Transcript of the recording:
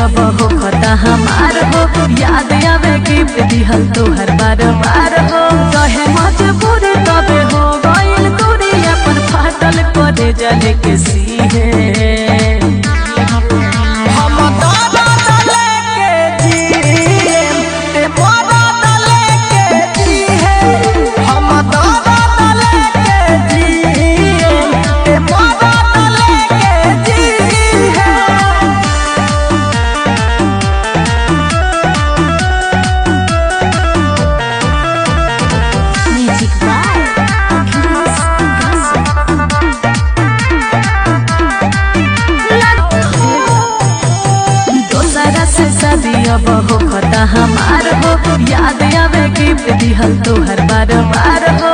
अब हो खता हमार हो, याद आवे गिफ्ट दिहल तोहर बार बार हो। कहे मजबूर तबे हो गइल दूरी, अपन फाटल करे जले के सीहे। अब हो खता हमार हो, याद आवे गिफ्ट दिहल तोहर बार बार हो।